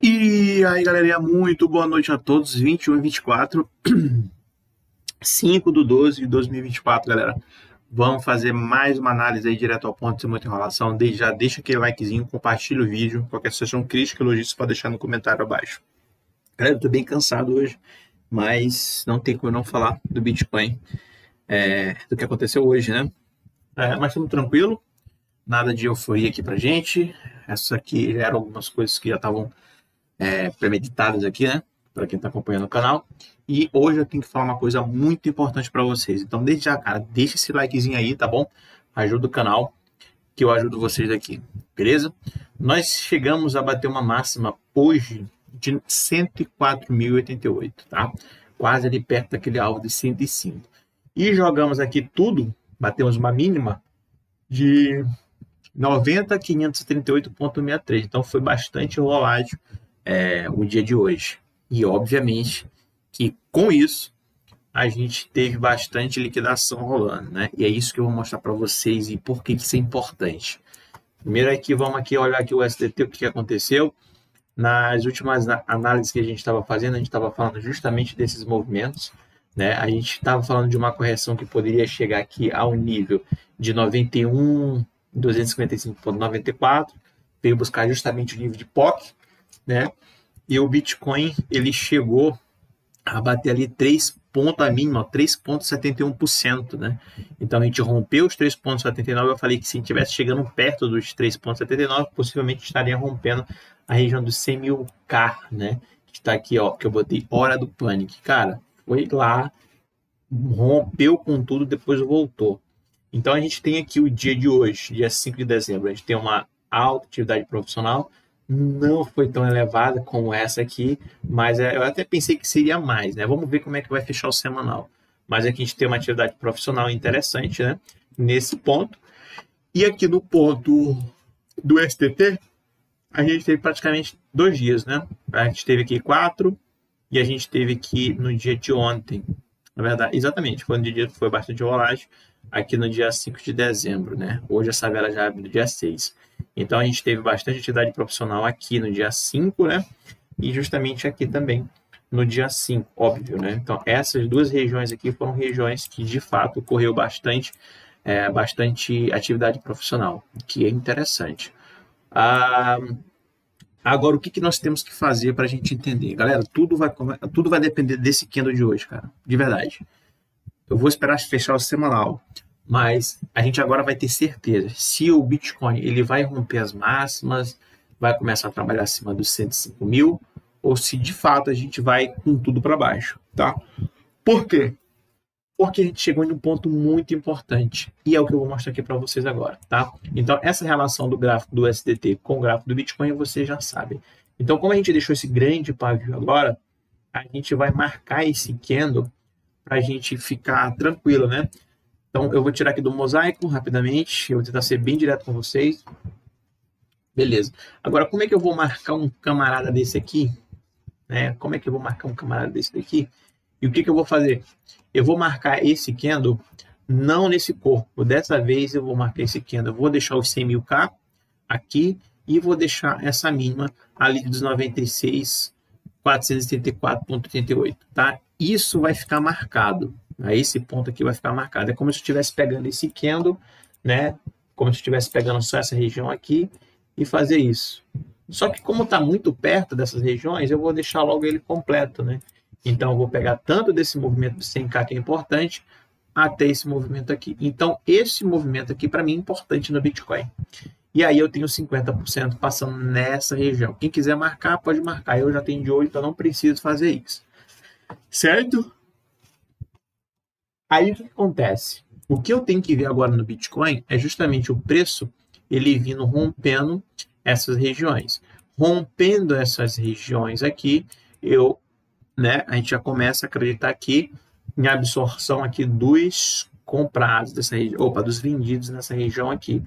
E aí, galerinha, muito boa noite a todos. 21 e 24, 5/12 de 2024, galera. Vamos fazer mais uma análise aí direto ao ponto, sem muita enrolação. Já deixa aquele likezinho, compartilha o vídeo. Qualquer sugestão, crítica, elogio, você pode deixar no comentário abaixo. Galera, eu tô bem cansado hoje, mas não tem como eu não falar do Bitcoin, do que aconteceu hoje, né? Mas estamos tranquilo, nada de euforia aqui pra gente. Essas aqui já eram algumas coisas que já estavam premeditadas aqui, né? Para quem está acompanhando o canal. E hoje eu tenho que falar uma coisa muito importante para vocês. Então, desde já, cara, deixa esse likezinho aí, tá bom? Ajuda o canal, que eu ajudo vocês aqui, beleza? Nós chegamos a bater uma máxima hoje de 104.088, tá? Quase ali perto daquele alvo de 105. E jogamos aqui tudo, batemos uma mínima de 90.538,63. Então, foi bastante rolagem o dia de hoje. E obviamente que com isso a gente teve bastante liquidação rolando, né? E é isso que eu vou mostrar para vocês e por que isso é importante. Primeiro aqui, vamos aqui olhar aqui o SDT, o que aconteceu. Nas últimas análises que a gente estava fazendo, a gente estava falando justamente desses movimentos, né? A gente estava falando de uma correção que poderia chegar aqui ao nível de 91.255,94, veio buscar justamente o nível de POC, né? E o Bitcoin, ele chegou a bater ali 3 pontos a mínima, 3,71%, né? Então a gente rompeu os 3,79. Eu falei que se estivesse chegando perto dos 3,79, possivelmente estaria rompendo a região dos 100.000K, né? Que está aqui, ó, que eu botei hora do pânico. Cara, foi lá, rompeu com tudo, depois voltou. Então a gente tem aqui o dia de hoje, dia 5 de dezembro, a gente tem uma alta atividade profissional, não foi tão elevada como essa aqui, mas eu até pensei que seria mais, né? Vamos ver como é que vai fechar o semanal. Mas aqui a gente tem uma atividade profissional interessante, né? Nesse ponto. E aqui no ponto do STT, a gente teve praticamente 2 dias, né? A gente teve aqui 4 e a gente teve aqui no dia de ontem. Na verdade, exatamente, foi um dia que foi bastante rolagem, aqui no dia 5 de dezembro, né? Hoje essa vela já abre no dia 6. Então a gente teve bastante atividade profissional aqui no dia 5, né? E justamente aqui também no dia 5, óbvio, né? Então essas duas regiões aqui foram regiões que de fato ocorreu bastante atividade profissional, que é interessante. Agora, o que nós temos que fazer para a gente entender? Galera, tudo vai depender desse candle de hoje, cara. De verdade. Eu vou esperar fechar o semanal, mas a gente agora vai ter certeza se o Bitcoin ele vai romper as máximas, vai começar a trabalhar acima dos 105 mil, ou se de fato a gente vai com tudo para baixo, tá? Por quê? Porque a gente chegou em um ponto muito importante, e é o que eu vou mostrar aqui para vocês agora, tá? Então, essa relação do gráfico do SDT com o gráfico do Bitcoin, vocês já sabem. Então, como a gente deixou esse grande pavio agora, a gente vai marcar esse candle para a gente ficar tranquilo, né? Então, eu vou tirar aqui do mosaico rapidamente, eu vou tentar ser bem direto com vocês. Beleza. Agora, como é que eu vou marcar um camarada desse aqui? Né? Como é que eu vou marcar um camarada desse daqui? E o que eu vou fazer? Eu vou marcar esse candle não nesse corpo. Dessa vez eu vou marcar esse candle. Eu vou deixar os 100.000K aqui e vou deixar essa mínima ali dos 96.434,88, tá? Isso vai ficar marcado. Esse ponto aqui vai ficar marcado. É como se eu estivesse pegando esse candle, né? Como se eu estivesse pegando só essa região aqui e fazer isso. Só que como está muito perto dessas regiões, eu vou deixar logo ele completo, né? Então, eu vou pegar tanto desse movimento do 100K, que é importante, até esse movimento aqui. Então, esse movimento aqui, para mim, é importante no Bitcoin. E aí, eu tenho 50% passando nessa região. Quem quiser marcar, pode marcar. Eu já tenho de olho, então não preciso fazer isso. Certo? Aí, o que acontece? O que eu tenho que ver agora no Bitcoin é justamente o preço, ele vindo rompendo essas regiões. Rompendo essas regiões aqui, a gente já começa a acreditar aqui em absorção aqui dos comprados dessa região, dos vendidos nessa região aqui.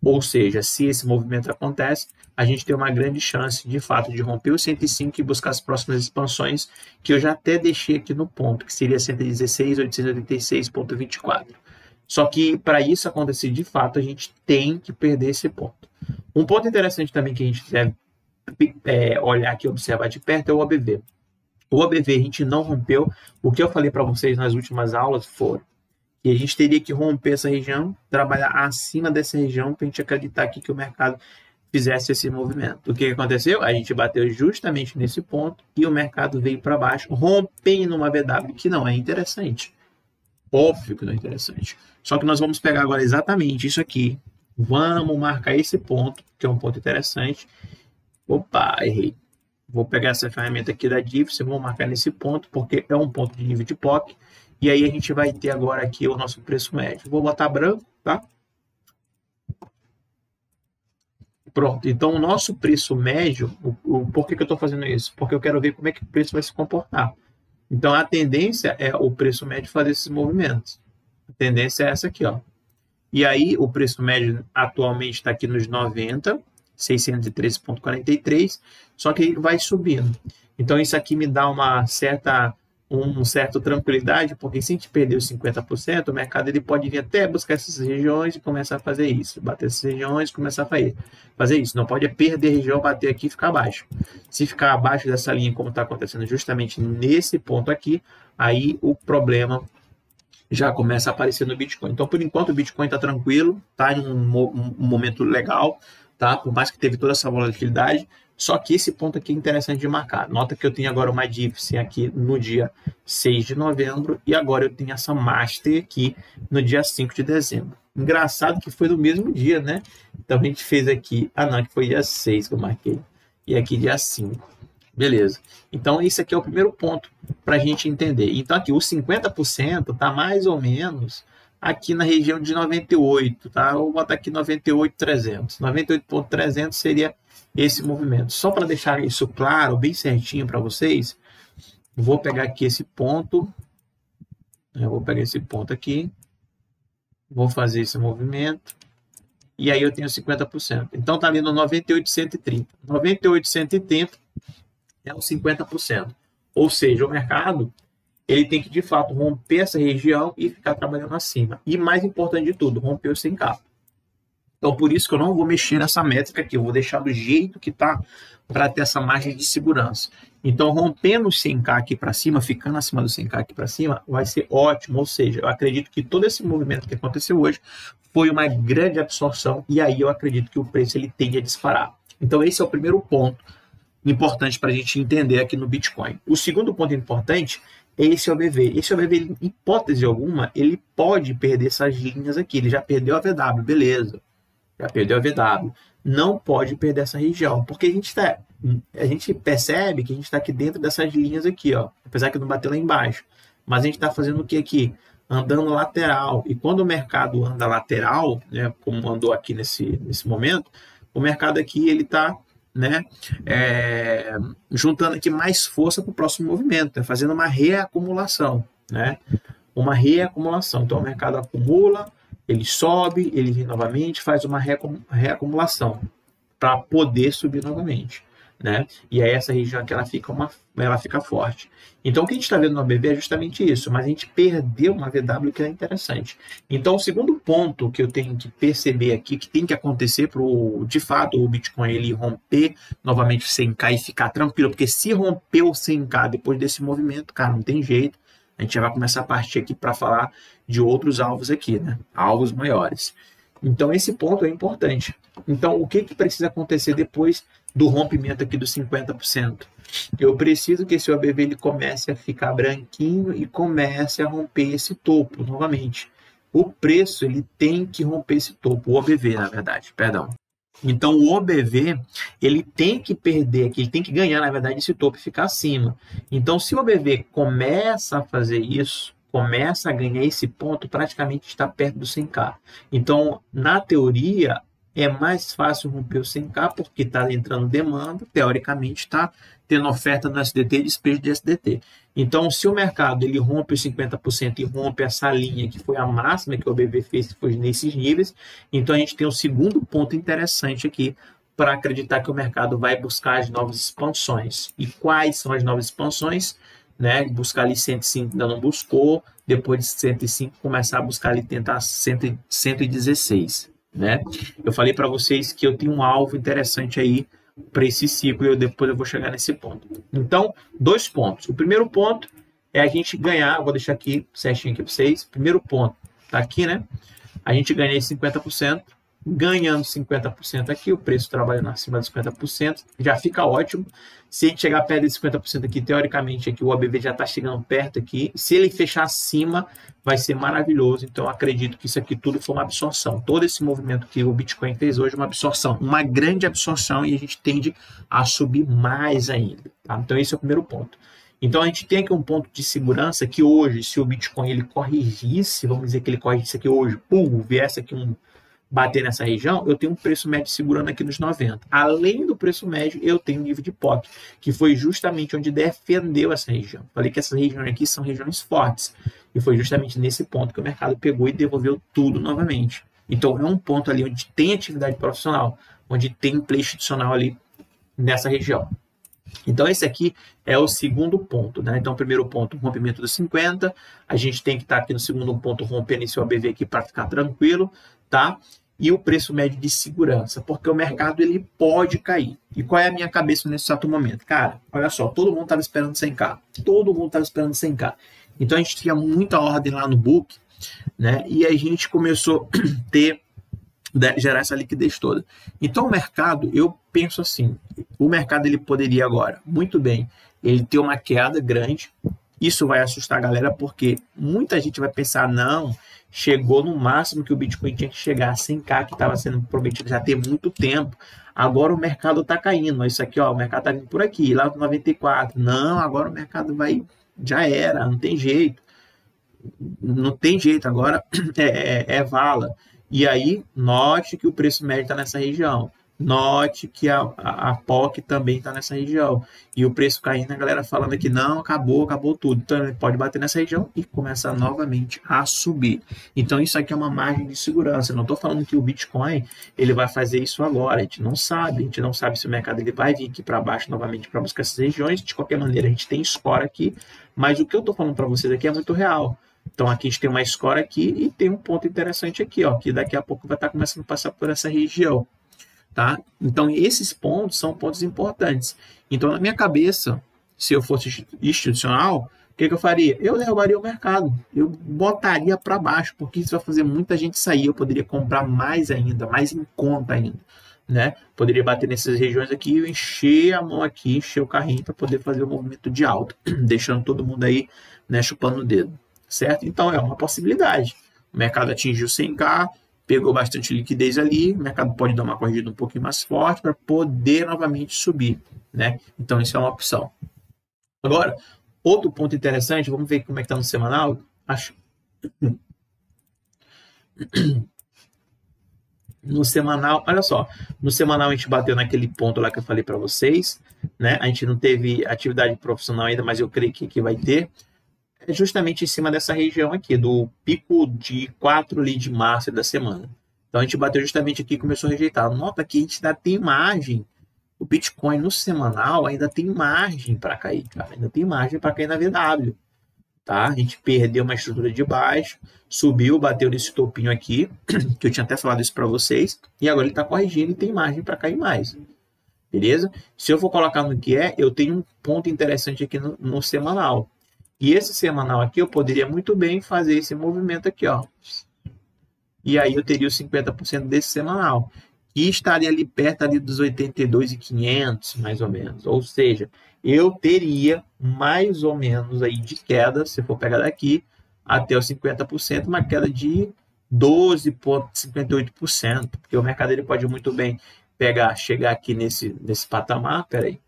Ou seja, se esse movimento acontece, a gente tem uma grande chance, de fato, de romper o 105 e buscar as próximas expansões, que eu já até deixei aqui no ponto, que seria 116.886,24. Só que, para isso acontecer de fato, a gente tem que perder esse ponto. Um ponto interessante também que a gente deve olhar aqui, observar de perto, é o OBV. O OBV a gente não rompeu. O que eu falei para vocês nas últimas aulas foram que a gente teria que romper essa região, trabalhar acima dessa região para a gente acreditar aqui que o mercado fizesse esse movimento. O que aconteceu? A gente bateu justamente nesse ponto e o mercado veio para baixo, rompendo uma VW que não é interessante. Óbvio que não é interessante. Só que nós vamos pegar agora exatamente isso aqui. Vamos marcar esse ponto, que é um ponto interessante. Opa, errei. Vou pegar essa ferramenta aqui da Diffs, vou marcar nesse ponto, porque é um ponto de nível de POC. E aí a gente vai ter agora aqui o nosso preço médio. Vou botar branco, tá? Pronto, então o nosso preço médio, por que eu estou fazendo isso? Porque eu quero ver como é que o preço vai se comportar. Então a tendência é o preço médio fazer esses movimentos. A tendência é essa aqui, ó. E aí o preço médio atualmente está aqui nos 90, 613,43, só que ele vai subindo. Então isso aqui me dá uma certa tranquilidade, porque se a gente perder os 50%, o mercado ele pode vir até buscar essas regiões e começar a fazer isso. Bater essas regiões e começar a fazer isso. Não pode perder a região, bater aqui e ficar abaixo. Se ficar abaixo dessa linha, como está acontecendo justamente nesse ponto aqui, aí o problema já começa a aparecer no Bitcoin. Então, por enquanto, o Bitcoin está tranquilo, está em um momento legal, tá? Por mais que teve toda essa volatilidade, só que esse ponto aqui é interessante de marcar. Nota que eu tenho agora uma Diffs aqui no dia 6 de novembro e agora eu tenho essa Master aqui no dia 5 de dezembro. Engraçado que foi no mesmo dia, né? Então a gente fez aqui... Ah, não, que foi dia 6 que eu marquei. E aqui dia 5. Beleza. Então esse aqui é o primeiro ponto para a gente entender. Então aqui os 50% está mais ou menos aqui na região de 98, tá? Eu vou botar aqui 98.300. 98.300 seria esse movimento. Só para deixar isso claro, bem certinho para vocês, vou pegar aqui esse ponto. Eu vou pegar esse ponto aqui. Vou fazer esse movimento. E aí eu tenho 50%. Então tá ali no 98.130. 98.130 é o 50%. Ou seja, o mercado ele tem que, de fato, romper essa região e ficar trabalhando acima. E mais importante de tudo, romper o 100K. Então, por isso que eu não vou mexer nessa métrica aqui. Eu vou deixar do jeito que está para ter essa margem de segurança. Então, rompendo o 100K aqui para cima, ficando acima do 100K aqui para cima, vai ser ótimo. Ou seja, eu acredito que todo esse movimento que aconteceu hoje foi uma grande absorção. E aí eu acredito que o preço ele tende a disparar. Então, esse é o primeiro ponto importante para a gente entender aqui no Bitcoin. O segundo ponto importante é esse OBV. Esse OBV, em hipótese alguma, ele pode perder essas linhas aqui. Ele já perdeu a VW, beleza. Já perdeu a VW. Não pode perder essa região, porque a gente percebe que a gente está aqui dentro dessas linhas aqui, ó, apesar que não bateu lá embaixo. Mas a gente está fazendo o que aqui? Andando lateral. E quando o mercado anda lateral, né, como andou aqui nesse momento, o mercado aqui ele está, né, juntando aqui mais força para o próximo movimento, fazendo uma reacumulação, né? Uma reacumulação. Então o mercado acumula, ele sobe, ele vem novamente, faz uma reacumulação para poder subir novamente, né? E aí essa região aqui ela fica forte. Então o que a gente está vendo no OBV é justamente isso, mas a gente perdeu uma VW que é interessante. Então o segundo ponto que eu tenho que perceber aqui, que tem que acontecer para de fato o Bitcoin ele romper novamente o 100K e ficar tranquilo, porque se romper o 100K depois desse movimento, cara, não tem jeito. A gente já vai começar a partir aqui para falar de outros alvos aqui, né? Alvos maiores. Então, esse ponto é importante. Então, o que precisa acontecer depois do rompimento aqui dos 50%? Eu preciso que esse OBV ele comece a ficar branquinho e comece a romper esse topo novamente. O preço ele tem que romper esse topo, o OBV, na verdade, perdão. Então, o OBV, ele tem que perder aqui, ele tem que ganhar, na verdade, esse topo e ficar acima. Então, se o OBV começa a fazer isso, começa a ganhar esse ponto, praticamente está perto do 100K. Então, na teoria, é mais fácil romper o 100K, porque está entrando demanda, teoricamente está tendo oferta no SDT e despejo de SDT. Então, se o mercado ele rompe os 50% e rompe essa linha, que foi a máxima que o OBV fez, que foi nesses níveis, então a gente tem um segundo ponto interessante aqui para acreditar que o mercado vai buscar as novas expansões. E quais são as novas expansões? Né? Buscar ali 105 ainda não buscou, depois de 105 começar a buscar ali tentar 116. Né? Eu falei para vocês que eu tenho um alvo interessante aí para esse ciclo, e depois eu vou chegar nesse ponto. Então, 2 pontos. O primeiro ponto é a gente ganhar, vou deixar aqui certinho aqui para vocês. Primeiro ponto, tá aqui, né? A gente ganha 50%, ganhando 50% aqui, o preço trabalhando acima de 50%, já fica ótimo. Se a gente chegar perto de 50% aqui, teoricamente, aqui, o ABV já está chegando perto aqui. Se ele fechar acima, vai ser maravilhoso. Então, eu acredito que isso aqui tudo foi uma absorção. Todo esse movimento que o Bitcoin fez hoje é uma absorção, uma grande absorção, e a gente tende a subir mais ainda. Tá? Então, esse é o primeiro ponto. Então, a gente tem aqui um ponto de segurança que hoje, se o Bitcoin ele corrigisse, vamos dizer que ele corrigisse aqui hoje, viesse aqui bater nessa região, eu tenho um preço médio segurando aqui nos 90. Além do preço médio, eu tenho um nível de POC, que foi justamente onde defendeu essa região. Falei que essas regiões aqui são regiões fortes, e foi justamente nesse ponto que o mercado pegou e devolveu tudo novamente. Então, é um ponto ali onde tem atividade profissional, onde tem play institucional ali nessa região. Então, esse aqui é o segundo ponto, né? Então, primeiro ponto, rompimento dos 50. A gente tem que estar aqui no segundo ponto, rompendo esse OBV aqui para ficar tranquilo, tá? E o preço médio de segurança, porque o mercado ele pode cair. E qual é a minha cabeça nesse exato momento? Cara, olha só, todo mundo estava esperando 100k. Todo mundo estava esperando 100k. Então, a gente tinha muita ordem lá no book, né? E a gente começou a gerar essa liquidez toda. Então, o mercado, eu penso assim, o mercado ele poderia agora, muito bem, ele ter uma queda grande. Isso vai assustar a galera, porque muita gente vai pensar, não, chegou no máximo que o Bitcoin tinha que chegar a 100k, que estava sendo prometido já tem muito tempo. Agora o mercado está caindo. Isso aqui, ó, o mercado está vindo por aqui, lá no 94. Não, agora o mercado vai, já era, não tem jeito. Não tem jeito, agora é vala. E aí, note que o preço médio está nessa região. Note que a POC também está nessa região. E o preço caindo, a galera falando aqui, não, acabou tudo. Então, ele pode bater nessa região e começar novamente a subir. Então, isso aqui é uma margem de segurança. Eu não estou falando que o Bitcoin ele vai fazer isso agora. A gente não sabe se o mercado ele vai vir aqui para baixo novamente para buscar essas regiões. De qualquer maneira, a gente tem score aqui. Mas o que eu estou falando para vocês aqui é muito real. Então, aqui a gente tem uma score aqui e tem um ponto interessante aqui, ó, que daqui a pouco vai estar começando a passar por essa região. Tá? Então, esses pontos são pontos importantes. Então, na minha cabeça, se eu fosse institucional, o que eu faria? Eu levaria o mercado. Eu botaria para baixo, porque isso vai fazer muita gente sair. Eu poderia comprar mais ainda, mais em conta ainda. Né? Poderia bater nessas regiões aqui e encher a mão aqui, encher o carrinho para poder fazer o movimento de alta, deixando todo mundo aí, né, chupando o dedo. Certo? Então, é uma possibilidade. O mercado atingiu 100k, pegou bastante liquidez ali, o mercado pode dar uma corrigida um pouquinho mais forte para poder novamente subir, né? Então, isso é uma opção. Agora, outro ponto interessante, vamos ver como é que está no semanal. No semanal, olha só, no semanal a gente bateu naquele ponto lá que eu falei para vocês, né? A gente não teve atividade profissional ainda, mas eu creio que vai ter. É justamente em cima dessa região aqui, do pico de 4 ali de março da semana. Então, a gente bateu justamente aqui e começou a rejeitar. Nota que a gente ainda tem margem, o Bitcoin no semanal ainda tem margem para cair, cara. Ainda tem margem para cair na VW. Tá? A gente perdeu uma estrutura de baixo, subiu, bateu nesse topinho aqui, que eu tinha até falado isso para vocês, e agora ele está corrigindo e tem margem para cair mais. Beleza? Se eu for colocar no que eu tenho um ponto interessante aqui no semanal. E esse semanal aqui, eu poderia muito bem fazer esse movimento aqui, ó. E aí eu teria os 50% desse semanal. E estaria ali perto ali dos 82.500, mais ou menos. Ou seja, eu teria mais ou menos aí de queda, se for pegar daqui, até os 50%, uma queda de 12,58%. Porque o mercado ele pode muito bem chegar aqui nesse patamar, peraí.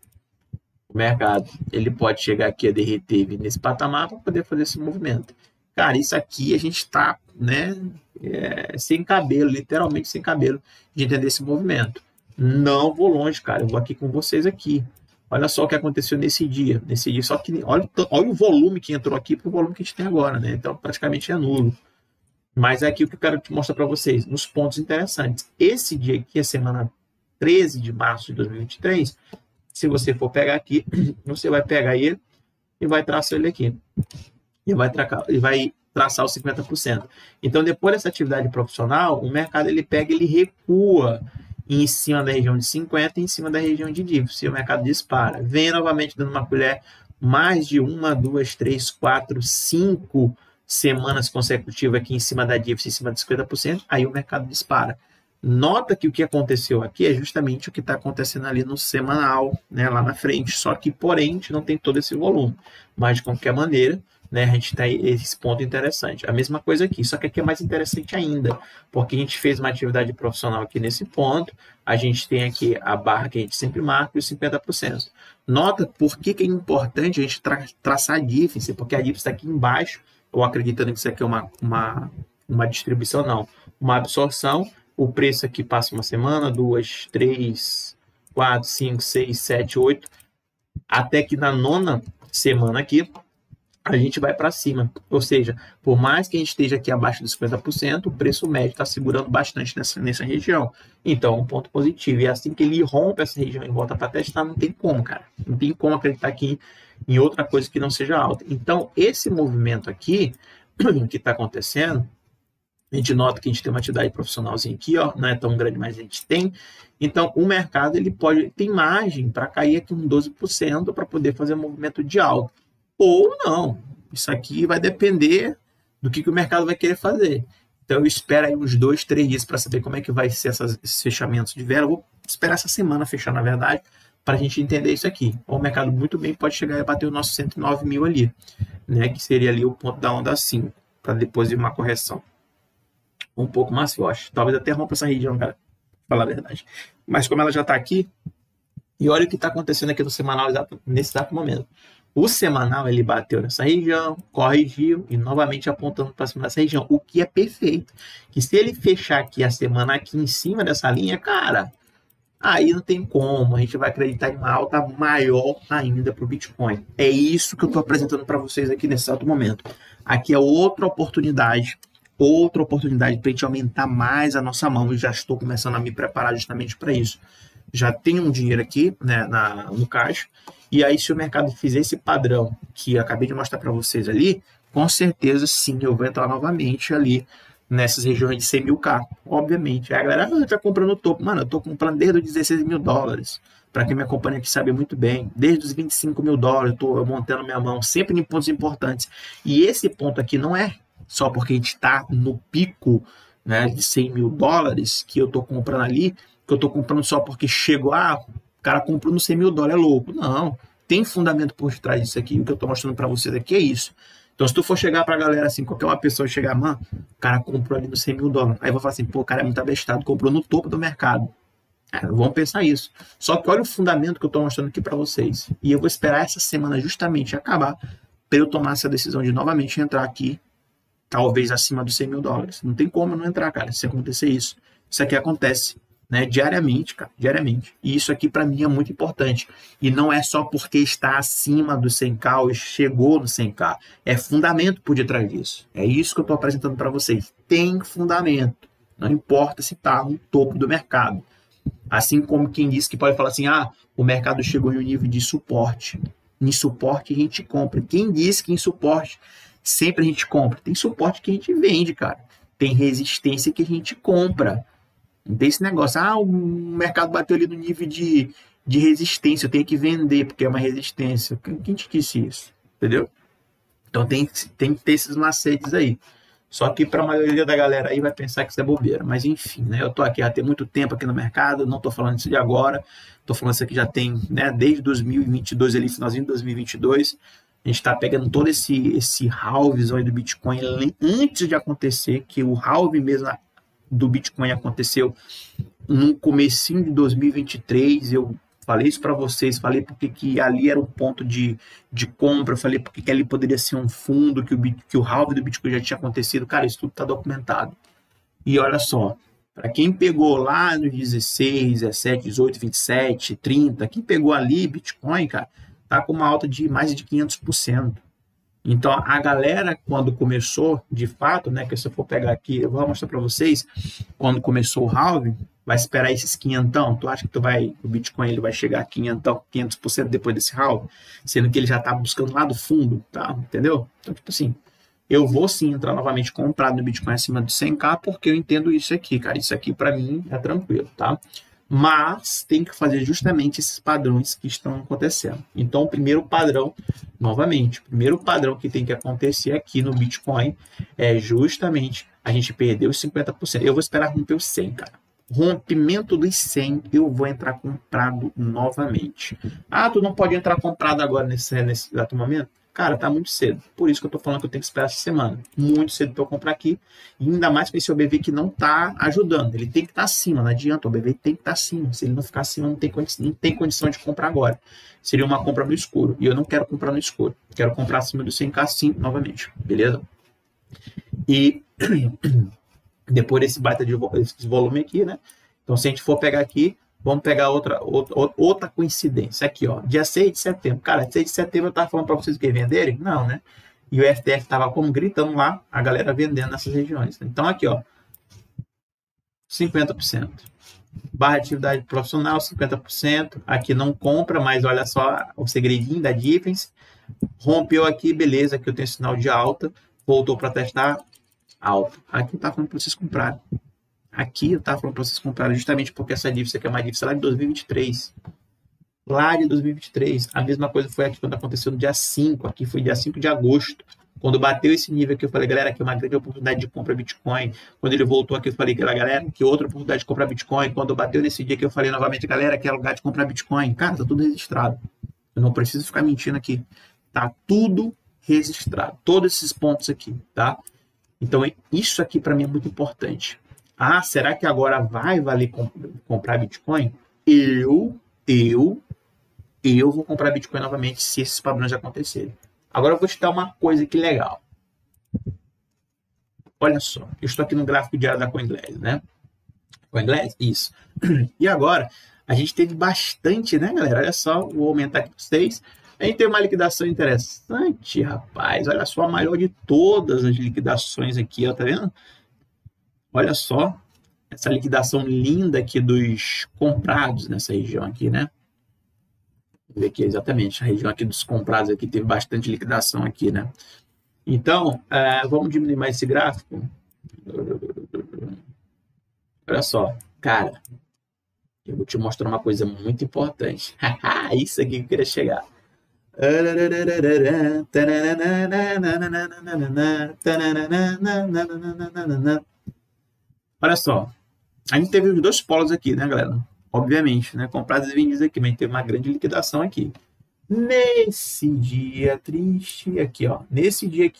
O mercado ele pode chegar aqui a derreter nesse patamar para poder fazer esse movimento. Cara, isso aqui a gente está, né, sem cabelo, literalmente sem cabelo, de entender esse movimento. Não vou longe, cara. Eu vou aqui com vocês aqui. Olha só o que aconteceu nesse dia. Só que olha o volume que entrou aqui para o volume que a gente tem agora, né? Então praticamente é nulo. Mas é aqui o que eu quero te mostrar para vocês, nos pontos interessantes. Esse dia aqui, a semana 13 de março de 2023. Se você for pegar aqui, você vai pegar ele e vai traçar ele aqui. E vai traçar os 50%. Então, depois dessa atividade profissional, o mercado ele pega, ele recua. em cima da região de 50 e em cima da região de DIVS. E o mercado dispara. Vem novamente dando uma colher mais de 1, 2, 3, 4, 5 semanas consecutivas aqui em cima da DIVS, em cima de 50%, aí o mercado dispara. Nota que o que aconteceu aqui é justamente o que está acontecendo ali no semanal, né, lá na frente, só que, porém, a gente não tem todo esse volume. Mas, de qualquer maneira, né, a gente tem esse ponto interessante. A mesma coisa aqui, só que aqui é mais interessante ainda, porque a gente fez uma atividade profissional aqui nesse ponto, a gente tem aqui a barra que a gente sempre marca e os 50%. Nota por que é importante a gente traçar a DIFIS, porque a DIFIS está aqui embaixo, ou acreditando que isso aqui é uma distribuição, não, uma absorção. O preço aqui passa uma semana, 2, 3, 4, 5, 6, 7, 8, até que na 9ª semana aqui, a gente vai para cima. Ou seja, por mais que a gente esteja aqui abaixo dos 50%, o preço médio está segurando bastante nessa região. Então, um ponto positivo. E assim que ele rompe essa região e volta para testar, não tem como, cara. Não tem como acreditar aqui em outra coisa que não seja alta. Então, esse movimento aqui, que está acontecendo, a gente nota que a gente tem uma atividade profissionalzinha aqui, ó, não é tão grande, mas a gente tem. Então, o mercado ele tem margem para cair aqui um 12% para poder fazer um movimento de alta. Ou não. Isso aqui vai depender do que o mercado vai querer fazer. Então, eu espero aí uns 2, 3 dias para saber como é que vai ser esses fechamentos de vela. Eu vou esperar essa semana fechar, na verdade, para a gente entender isso aqui. O mercado muito bem pode chegar e bater o nosso 109 mil ali, né, que seria ali o ponto da onda 5, para depois ir uma correção um pouco mais forte. Talvez até rompa essa região, cara, pra falar a verdade. Mas como ela já está aqui, e olha o que está acontecendo aqui no semanal nesse exato momento. O semanal ele bateu nessa região, corrigiu e novamente apontando para cima dessa região, o que é perfeito. Que se ele fechar aqui a semana aqui em cima dessa linha, cara, aí não tem como, a gente vai acreditar em uma alta maior ainda para o Bitcoin. É isso que eu estou apresentando para vocês aqui nesse exato momento. Aqui é outra oportunidade para a gente aumentar mais a nossa mão, e já estou começando a me preparar justamente para isso. Já tenho um dinheiro aqui, né, no caixa, e aí se o mercado fizer esse padrão que eu acabei de mostrar para vocês ali, com certeza sim, eu vou entrar novamente ali nessas regiões de 100 mil K, obviamente. Aí a galera tá comprando o topo. Mano, eu tô comprando desde os 16 mil dólares, para quem me acompanha aqui sabe muito bem, desde os 25 mil dólares, eu tô montando minha mão, sempre em pontos importantes. E esse ponto aqui não é só porque a gente está no pico, né, de 100 mil dólares que eu estou comprando ali, que eu estou comprando só porque chegou, o cara comprou no 100 mil dólares, é louco. Não, tem fundamento por trás disso aqui, o que eu estou mostrando para vocês aqui é isso. Então, se tu for chegar para a galera assim, qualquer uma pessoa chegar, mano, o cara comprou ali no 100 mil dólares, aí eu vou falar assim, pô, o cara é muito abestado, comprou no topo do mercado. Vamos pensar isso. Só que olha o fundamento que eu estou mostrando aqui para vocês. E eu vou esperar essa semana justamente acabar para eu tomar essa decisão de novamente entrar aqui, talvez acima dos 100 mil dólares. Não tem como não entrar, cara, se acontecer isso. Isso aqui acontece, né, diariamente, cara, diariamente. E isso aqui para mim é muito importante. E não é só porque está acima do 100K ou chegou no 100K. É fundamento por detrás disso. É isso que eu estou apresentando para vocês. Tem fundamento. Não importa se está no topo do mercado. Assim como quem diz que pode falar assim, o mercado chegou em um nível de suporte. Em suporte a gente compra. Quem diz que em suporte sempre a gente compra? Tem suporte que a gente vende, cara. Tem resistência que a gente compra. Não tem esse negócio, o mercado bateu ali no nível de resistência, eu tenho que vender porque é uma resistência. Quem te disse isso? Entendeu? Então tem que ter esses macetes aí. Só que para a maioria da galera aí vai pensar que isso é bobeira. Mas enfim, né? Eu tô aqui há tem muito tempo aqui no mercado, não tô falando isso de agora. Tô falando isso aqui já tem, né, desde 2022 ali, finalzinho de 2022. A gente está pegando todo esse halving aí do Bitcoin antes de acontecer, que o halving mesmo do Bitcoin aconteceu no comecinho de 2023. Eu falei isso para vocês, falei porque que ali era um ponto de compra, falei porque que ali poderia ser um fundo, que o halving do Bitcoin já tinha acontecido. Cara, isso tudo está documentado. E olha só, para quem pegou lá nos 16, 17, 18, 27, 30, quem pegou ali Bitcoin, cara, tá com uma alta de mais de 500%. Então, a galera, quando começou, de fato, né, que se eu for pegar aqui, eu vou mostrar para vocês, quando começou o halving, vai esperar esses 500, tu acha que o Bitcoin ele vai chegar a 500% depois desse halving, sendo que ele já tá buscando lá do fundo, tá? Entendeu? Então, tipo assim, eu vou sim entrar novamente comprado no Bitcoin acima de 100K, porque eu entendo isso aqui, cara. Isso aqui para mim é tranquilo, tá? Mas tem que fazer justamente esses padrões que estão acontecendo. Então, o primeiro padrão, novamente, o primeiro padrão que tem que acontecer aqui no Bitcoin é justamente a gente perder os 50%. Eu vou esperar romper os 100, cara. Rompimento dos 100, eu vou entrar comprado novamente. Ah, tu não pode entrar comprado agora nesse exato momento? Cara, tá muito cedo. Por isso que eu tô falando que eu tenho que esperar essa semana. Muito cedo para eu comprar aqui. E ainda mais com esse OBV que não tá ajudando. Ele tem que estar acima, não adianta. O OBV tem que estar acima. Se ele não ficar acima, não tem condição de comprar agora. Seria uma compra no escuro. E eu não quero comprar no escuro. Quero comprar acima do 100k sim, novamente. Beleza? E depois desse baita de esse volume aqui, né? Então, se a gente for pegar aqui, vamos pegar outra coincidência. Aqui, ó, dia 6 de setembro. Cara, 6 de setembro eu estava falando para vocês que venderem? Não, né? E o FTF estava como gritando lá, a galera vendendo nessas regiões. Então, aqui, ó, 50%. Barra de atividade profissional, 50%. Aqui não compra, mas olha só o segredinho da difference. Rompeu aqui, beleza, aqui eu tenho sinal de alta. Voltou para testar, alto. Aqui eu estava falando para vocês comprarem. Aqui eu estava falando para vocês comprarem justamente porque essa difference aqui é uma difference lá de 2023. Lá de 2023. A mesma coisa foi aqui quando aconteceu no dia 5. Aqui foi dia 5 de agosto. Quando bateu esse nível aqui, eu falei, galera, aqui é uma grande oportunidade de compra Bitcoin. Quando ele voltou aqui, eu falei, galera, que outra oportunidade de comprar Bitcoin. Quando bateu nesse dia aqui, eu falei novamente, galera, que é lugar de comprar Bitcoin. Cara, tá tudo registrado. Eu não preciso ficar mentindo aqui. Tá tudo registrado. Todos esses pontos aqui, tá? Então, isso aqui para mim é muito importante. Ah, será que agora vai valer comprar Bitcoin? Eu vou comprar Bitcoin novamente se esses padrões acontecerem. Agora eu vou te dar uma coisa que legal. Olha só, eu estou aqui no gráfico diário da CoinGlass, né? CoinGlass? Isso. E agora, a gente teve bastante, né, galera? Olha só, vou aumentar aqui para vocês. A gente tem uma liquidação interessante, rapaz. Olha só, a maior de todas as liquidações aqui, ó, tá vendo? Olha só, essa liquidação linda aqui dos comprados nessa região aqui, né? Vou ver aqui exatamente, a região aqui dos comprados aqui teve bastante liquidação aqui, né? Então, vamos diminuir mais esse gráfico. Olha só, cara, eu vou te mostrar uma coisa muito importante. Isso aqui que eu queria chegar. Olha só, a gente teve os dois polos aqui, né, galera? Obviamente, né? Comprados e vendidos aqui, mas a gente teve uma grande liquidação aqui. Nesse dia triste, aqui, ó, nesse dia,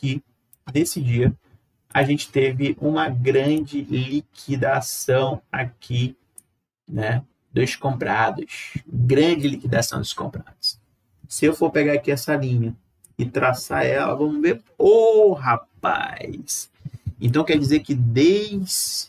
a gente teve uma grande liquidação aqui, né? Dos comprados. Grande liquidação dos comprados. Se eu for pegar aqui essa linha e traçar ela, vamos ver. Ô, rapaz! Então, quer dizer que desde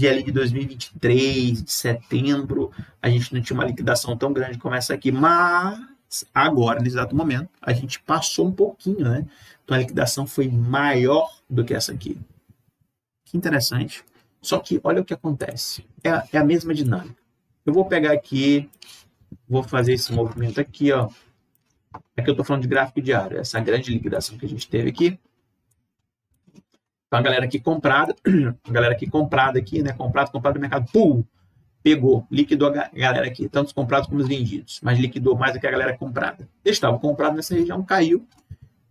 ali de 2023, de setembro, a gente não tinha uma liquidação tão grande como essa aqui, mas agora, nesse exato momento, a gente passou um pouquinho, né? Então, a liquidação foi maior do que essa aqui. Que interessante. Só que, olha o que acontece. É a mesma dinâmica. Eu vou pegar aqui, vou fazer esse movimento aqui, ó. Aqui eu estou falando de gráfico diário, essa grande liquidação que a gente teve aqui. Então, a galera aqui comprada, aqui, né? Comprado do mercado, pum! Pegou, liquidou a galera aqui, tanto os comprados como os vendidos, mas liquidou mais do que a galera comprada. Eles estavam comprados nessa região, caiu,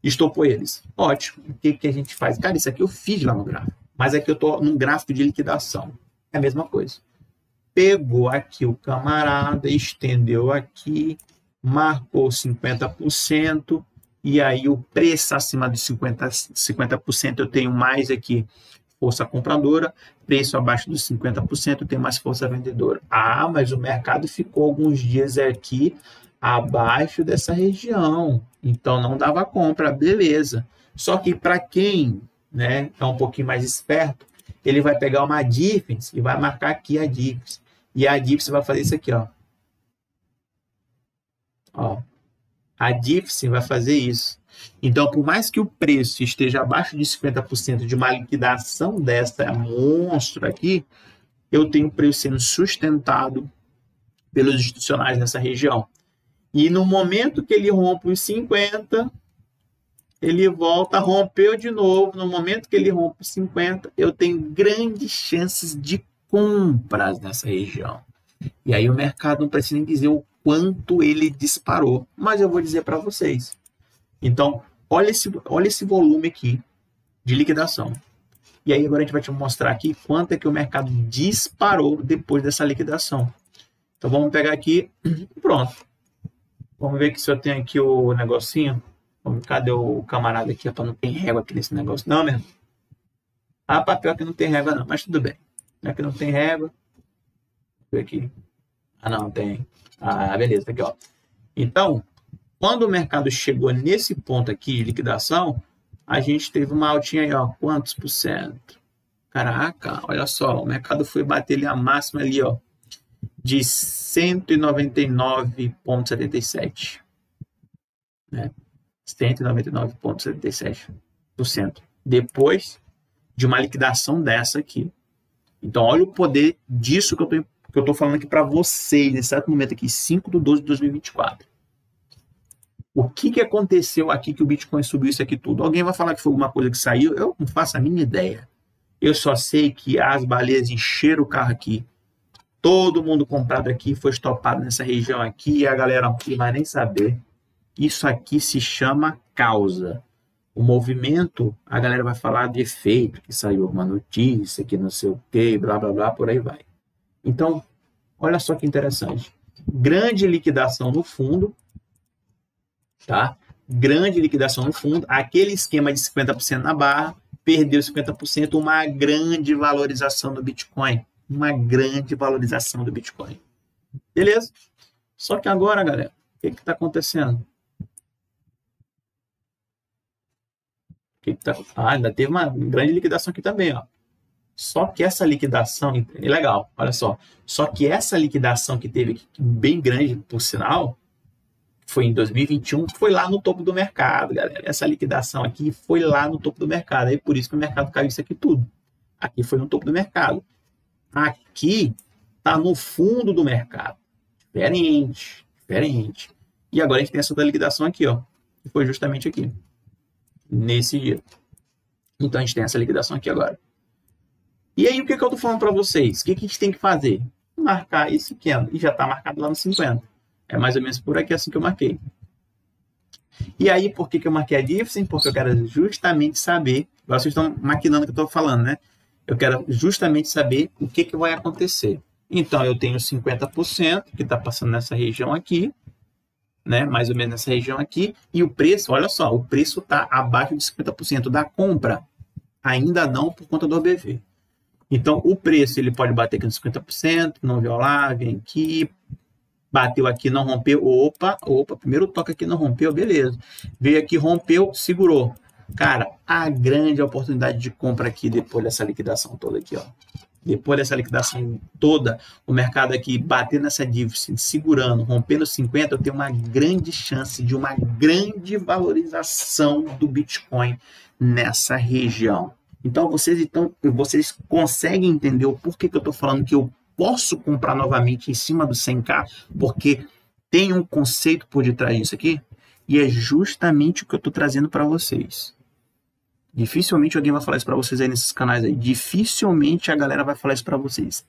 estopou eles. Ótimo. O que a gente faz? Cara, isso aqui eu fiz lá no gráfico, mas aqui eu estou num gráfico de liquidação. É a mesma coisa. Pegou aqui o camarada, estendeu aqui, marcou 50%, e aí o preço acima de 50% eu tenho mais aqui força compradora, preço abaixo dos 50% eu tenho mais força vendedora. Ah, mas o mercado ficou alguns dias aqui abaixo dessa região, então não dava compra, beleza. Só que para quem, né, é um pouquinho mais esperto, ele vai pegar uma difference e vai marcar aqui a difference. E a difference vai fazer isso aqui, ó. Ó. A difference vai fazer isso. Então, por mais que o preço esteja abaixo de 50% de uma liquidação dessa monstro aqui, eu tenho o preço sendo sustentado pelos institucionais nessa região. E no momento que ele rompe os 50, ele volta, rompeu de novo. No momento que ele rompe os 50, eu tenho grandes chances de compras nessa região. E aí o mercado não precisa nem dizer o quanto ele disparou, mas eu vou dizer para vocês. Então, olha esse volume aqui de liquidação. E aí agora a gente vai te mostrar aqui quanto é que o mercado disparou depois dessa liquidação. Então vamos pegar aqui, pronto. Vamos ver que se eu tenho aqui o negocinho. Cadê o camarada aqui? Para não ter régua aqui nesse negócio. Não, mesmo. Ah, papel que não tem régua não, mas tudo bem. Aqui não tem régua. Deixa eu ver aqui. Ah, não, tem. Ah, beleza, tá aqui, ó. Então, quando o mercado chegou nesse ponto aqui de liquidação, a gente teve uma altinha aí, ó. Quantos por cento? Caraca, olha só, o mercado foi bater ali a máxima ali, ó, de 199,77, né? 199,77% depois de uma liquidação dessa aqui. Então, olha o poder disso que eu tô falando aqui para vocês, nesse exato momento aqui, 5/12/2024. O que aconteceu aqui que o Bitcoin subiu isso aqui tudo? Alguém vai falar que foi alguma coisa que saiu? Eu não faço a mínima ideia. Eu só sei que as baleias encheram o carro aqui. Todo mundo comprado aqui foi estopado nessa região aqui e a galera não vai nem saber. Isso aqui se chama causa. O movimento, a galera vai falar de efeito, que saiu alguma notícia, que não sei o que, blá, blá, blá, por aí vai. Então, olha só que interessante. Grande liquidação no fundo, tá? Grande liquidação no fundo. Aquele esquema de 50% na barra, perdeu 50%, uma grande valorização do Bitcoin. Uma grande valorização do Bitcoin. Beleza? Só que agora, galera, o que está acontecendo? Ainda teve uma grande liquidação aqui também, ó. Só que essa liquidação, é legal, olha só. Só que essa liquidação que teve aqui, bem grande, por sinal, foi em 2021, foi lá no topo do mercado, galera. Essa liquidação aqui foi lá no topo do mercado. Aí por isso que o mercado caiu isso aqui tudo. Aqui foi no topo do mercado. Aqui tá no fundo do mercado. Diferente, diferente. E agora a gente tem essa outra liquidação aqui, ó. Que foi justamente aqui. Nesse dia. Então a gente tem essa liquidação aqui agora. E aí o que eu tô falando para vocês? O que a gente tem que fazer? Marcar esse pequeno. E já tá marcado lá no 50. É mais ou menos por aqui assim que eu marquei. E aí por que eu marquei a difference? Porque eu quero justamente saber. Agora vocês estão maquinando o que eu tô falando, né? Eu quero justamente saber o que vai acontecer. Então eu tenho 50% que está passando nessa região aqui, né? Mais ou menos nessa região aqui, e o preço, olha só, o preço está abaixo de 50% da compra, ainda não por conta do OBV. Então o preço ele pode bater aqui nos 50%, não violar, vem aqui, bateu aqui, não rompeu, opa, primeiro toque aqui não rompeu, beleza. Veio aqui, rompeu, segurou. Cara, a grande oportunidade de compra aqui depois dessa liquidação toda aqui, ó. Depois dessa liquidação toda, o mercado aqui batendo nessa difference, segurando, rompendo 50, eu tenho uma grande chance de uma grande valorização do Bitcoin nessa região. Então, vocês conseguem entender o porquê que eu estou falando que eu posso comprar novamente em cima do 100K, porque tem um conceito por detrás disso aqui, e é justamente o que eu estou trazendo para vocês. Dificilmente alguém vai falar isso para vocês aí nesses canais aí. Dificilmente a galera vai falar isso para vocês.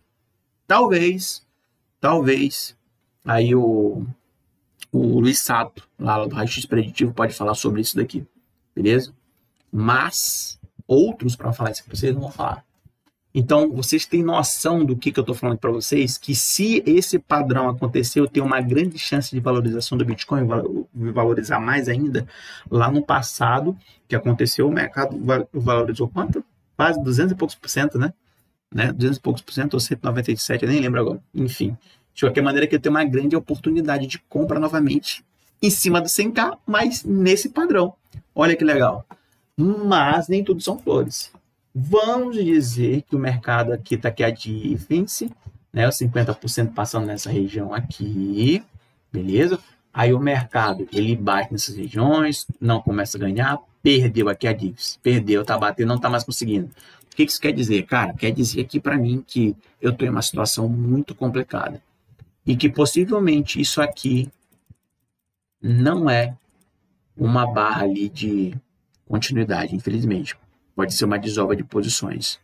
Talvez, aí o Luiz Sato, lá do Raio-X Preditivo, pode falar sobre isso daqui. Beleza? Mas outros para falar isso para vocês não vão falar. Então, vocês têm noção do que eu estou falando para vocês? Que se esse padrão acontecer, eu tenho uma grande chance de valorização do Bitcoin, valorizar mais ainda. Lá no passado, que aconteceu, o mercado valorizou quanto? Quase 200 e poucos por cento, né? 200 e poucos por cento, ou 197, eu nem lembro agora. Enfim, de qualquer maneira que eu tenho uma grande oportunidade de compra novamente em cima do 100K, mas nesse padrão. Olha que legal. Mas nem tudo são flores. Vamos dizer que o mercado aqui está aqui a difference, né? Os 50% passando nessa região aqui, beleza? Aí o mercado, ele bate nessas regiões, não começa a ganhar, perdeu aqui a difference, perdeu, tá batendo, não tá mais conseguindo. O que isso quer dizer? Cara, quer dizer aqui para mim que eu estou em uma situação muito complicada e que possivelmente isso aqui não é uma barra ali de continuidade, infelizmente. Pode ser uma desova de posições.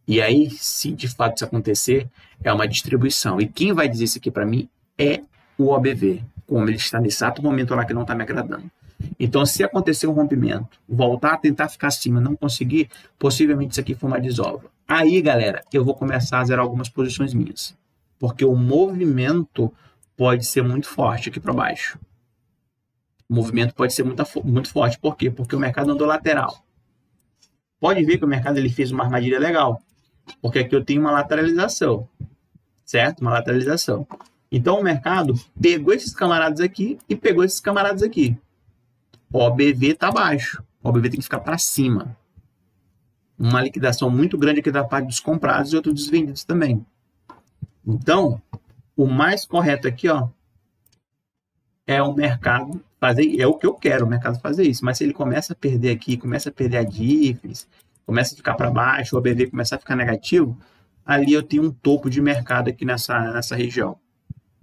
E aí, se de fato isso acontecer, é uma distribuição. E quem vai dizer isso aqui para mim é o OBV, como ele está nesse exato momento lá que não está me agradando. Então, se acontecer um rompimento, voltar a tentar ficar acima, não conseguir, possivelmente isso aqui foi uma desova. Aí, galera, eu vou começar a zerar algumas posições minhas. Porque o movimento pode ser muito forte aqui para baixo. O movimento pode ser muito forte. Por quê? Porque o mercado andou lateral. Pode ver que o mercado ele fez uma armadilha legal. Porque aqui eu tenho uma lateralização. Certo? Uma lateralização. Então, o mercado pegou esses camaradas aqui e pegou esses camaradas aqui. O OBV está abaixo. O OBV tem que ficar para cima. Uma liquidação muito grande aqui da parte dos comprados e outros dos vendidos também. Então, o mais correto aqui, ó, é o mercado fazer, é o que eu quero, o mercado fazer isso. Mas se ele começa a perder aqui, começa a perder a diffs, começa a ficar para baixo, o OBV começa a ficar negativo, ali eu tenho um topo de mercado aqui nessa região.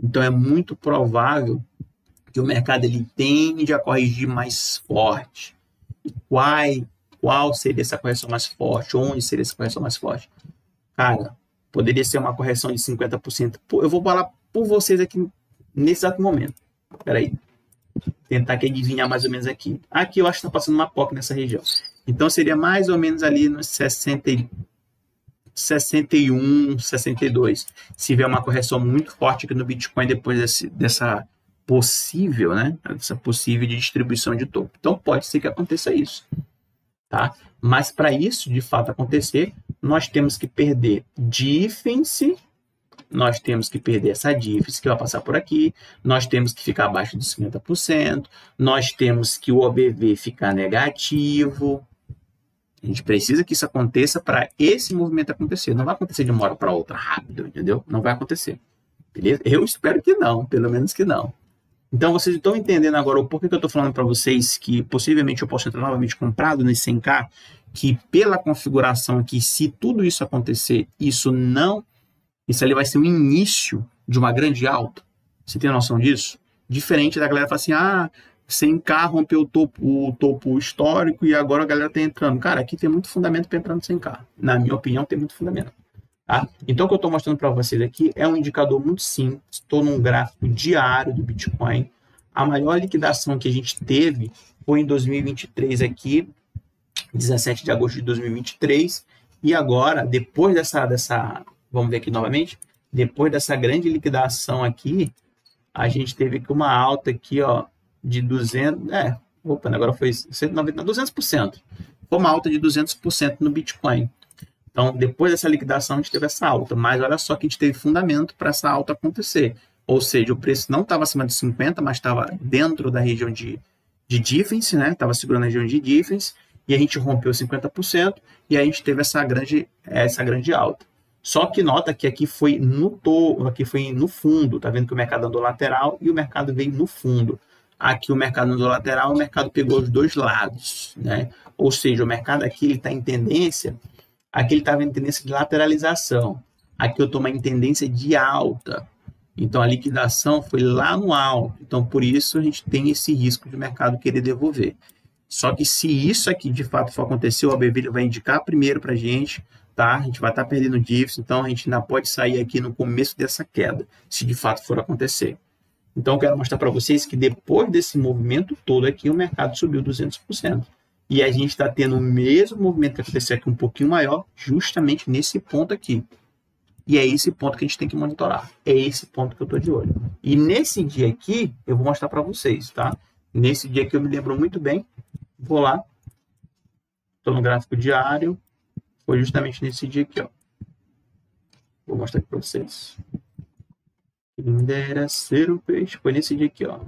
Então, é muito provável que o mercado ele tende a corrigir mais forte. E qual seria essa correção mais forte? Onde seria essa correção mais forte? Cara, poderia ser uma correção de 50%. Eu vou falar por vocês aqui nesse exato momento. Espera aí. Tentar aqui adivinhar mais ou menos aqui. Aqui eu acho que está passando uma POC nessa região. Então seria mais ou menos ali nos 61, 62. Se vier uma correção muito forte aqui no Bitcoin depois dessa possível, né? Essa possível de distribuição de topo. Então pode ser que aconteça isso. Tá? Mas para isso de fato acontecer, nós temos que perder diffs, nós temos que perder essa diffs que vai passar por aqui, nós temos que ficar abaixo de 50%, nós temos que o OBV ficar negativo. A gente precisa que isso aconteça para esse movimento acontecer. Não vai acontecer de uma hora para outra rápido, entendeu? Não vai acontecer. Beleza? Eu espero que não, pelo menos que não. Então, vocês estão entendendo agora o porquê que eu estou falando para vocês que possivelmente eu posso entrar novamente comprado nesse 100K, que pela configuração aqui, se tudo isso acontecer, isso ali vai ser o início de uma grande alta. Você tem noção disso? Diferente da galera falar assim, 100K rompeu o topo histórico e agora a galera está entrando. Cara, aqui tem muito fundamento para entrar no 100K. Na minha opinião, tem muito fundamento. Tá? Então, o que eu estou mostrando para vocês aqui é um indicador muito simples. Estou num gráfico diário do Bitcoin. A maior liquidação que a gente teve foi em 2023 aqui, 17 de agosto de 2023. E agora, depois dessa vamos ver aqui novamente, depois dessa grande liquidação aqui, a gente teve aqui uma alta aqui, ó, de 200, agora foi 190, 200%. Foi uma alta de 200% no Bitcoin. Então, depois dessa liquidação, a gente teve essa alta. Mas olha só que a gente teve fundamento para essa alta acontecer. Ou seja, o preço não estava acima de 50, mas estava dentro da região de diffs, né? Estava segurando a região de diffs. E a gente rompeu 50% e a gente teve essa grande alta. Só que nota que aqui foi no topo, aqui foi no fundo. Tá vendo que o mercado andou lateral e o mercado veio no fundo. Aqui o mercado andou lateral, o mercado pegou os dois lados, né? Ou seja, o mercado aqui ele está em tendência. Aqui ele estava em tendência de lateralização. Aqui eu estou em tendência de alta. Então, a liquidação foi lá no alto. Então, por isso, a gente tem esse risco de o mercado querer devolver. Só que se isso aqui, de fato, for acontecer, o OBV vai indicar primeiro para a gente, tá? A gente vai estar perdendo diffs, então a gente ainda pode sair aqui no começo dessa queda, se de fato for acontecer. Então, eu quero mostrar para vocês que depois desse movimento todo aqui, o mercado subiu 200%. E a gente está tendo o mesmo movimento que aconteceu aqui, um pouquinho maior, justamente nesse ponto aqui. E é esse ponto que a gente tem que monitorar. É esse ponto que eu estou de olho. E nesse dia aqui, eu vou mostrar para vocês, tá? Nesse dia aqui eu me lembro muito bem. Vou lá. Estou no gráfico diário. Foi justamente nesse dia aqui, ó. Vou mostrar aqui para vocês. Quem dera ser o peixe. Foi nesse dia aqui, ó.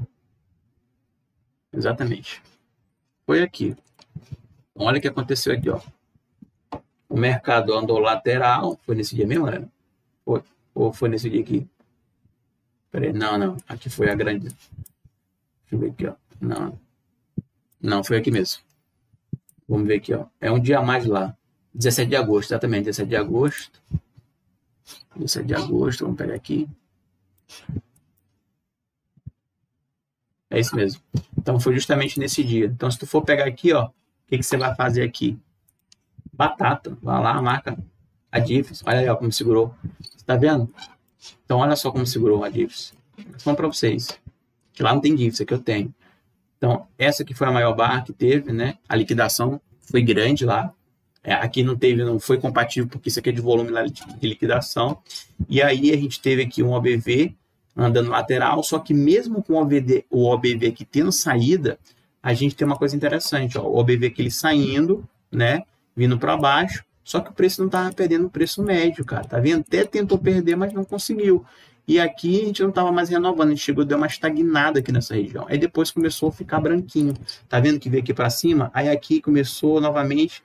Exatamente. Foi aqui. Olha o que aconteceu aqui, ó. O mercado andou lateral. Foi nesse dia mesmo, né? Foi. Ou foi nesse dia aqui? Peraí, não. Aqui foi a grande. Deixa eu ver aqui, ó. Não, foi aqui mesmo. Vamos ver aqui, ó. É um dia a mais lá. 17 de agosto, exatamente. 17 de agosto. 17 de agosto, vamos pegar aqui. É isso mesmo. Então, foi justamente nesse dia. Então, se tu for pegar aqui, ó, o que você vai fazer aqui? Batata. Vai lá, marca A Diffs, olha aí ó, como segurou. Tá vendo? Então olha só como segurou a Diffs. Vou para vocês. Que lá não tem Diffs, aqui eu tenho. Então essa aqui foi a maior barra que teve, né? A liquidação foi grande lá. Aqui não teve, não foi compatível porque isso aqui é de volume de liquidação. E aí a gente teve aqui um OBV andando lateral, só que mesmo com o OBV aqui tendo saída, a gente tem uma coisa interessante, ó, o OBV aqui ele saindo, né, vindo para baixo, só que o preço não estava perdendo o preço médio, cara, tá vendo? Até tentou perder, mas não conseguiu. E aqui a gente não estava mais renovando, a gente chegou, deu uma estagnada aqui nessa região. Aí depois começou a ficar branquinho, tá vendo que veio aqui para cima? Aí aqui começou novamente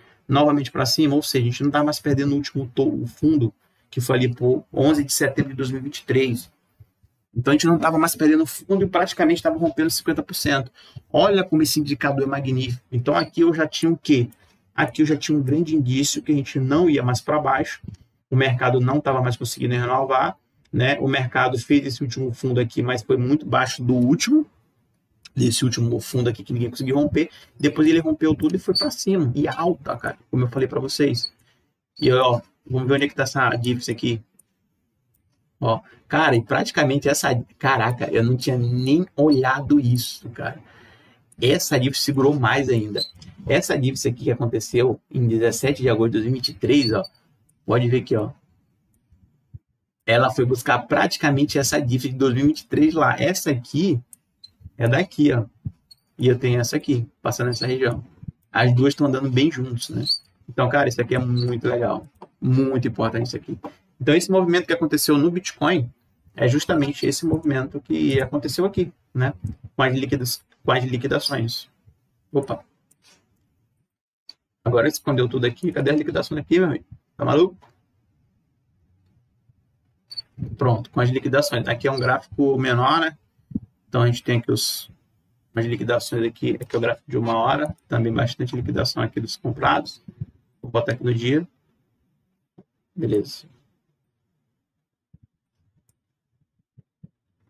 para cima, ou seja, a gente não estava mais perdendo o último o fundo, que foi ali por 11 de setembro de 2023. Então a gente não estava mais perdendo fundo e praticamente estava rompendo 50%. Olha como esse indicador é magnífico. Então aqui eu já tinha o quê? Aqui eu já tinha um grande indício que a gente não ia mais para baixo, o mercado não estava mais conseguindo renovar, né? O mercado fez esse último fundo aqui, mas foi muito baixo do último, desse último fundo aqui que ninguém conseguiu romper. Depois ele rompeu tudo e foi para cima, e alta, cara, como eu falei para vocês. E ó, vamos ver onde é que está essa Diffs aqui. Ó, cara, e praticamente essa... Caraca, eu não tinha nem olhado isso, cara. Essa Diffs segurou mais ainda. Essa Diffs aqui que aconteceu em 17 de agosto de 2023, ó. Pode ver aqui, ó. Ela foi buscar praticamente essa Diffs de 2023 lá. Essa aqui é daqui, ó. E eu tenho essa aqui, passando nessa região. As duas estão andando bem juntos, né? Então, cara, isso aqui é muito legal. Muito importante isso aqui. Então, esse movimento que aconteceu no Bitcoin é justamente esse movimento que aconteceu aqui, né? Com as liquidações. Opa. Agora escondeu tudo aqui. Cadê a liquidação aqui, meu amigo? Tá maluco? Pronto, com as liquidações. Aqui é um gráfico menor, né? Então, a gente tem aqui as liquidações aqui. Aqui é o gráfico de 1 hora. Também bastante liquidação aqui dos comprados. Vou botar aqui no dia. Beleza.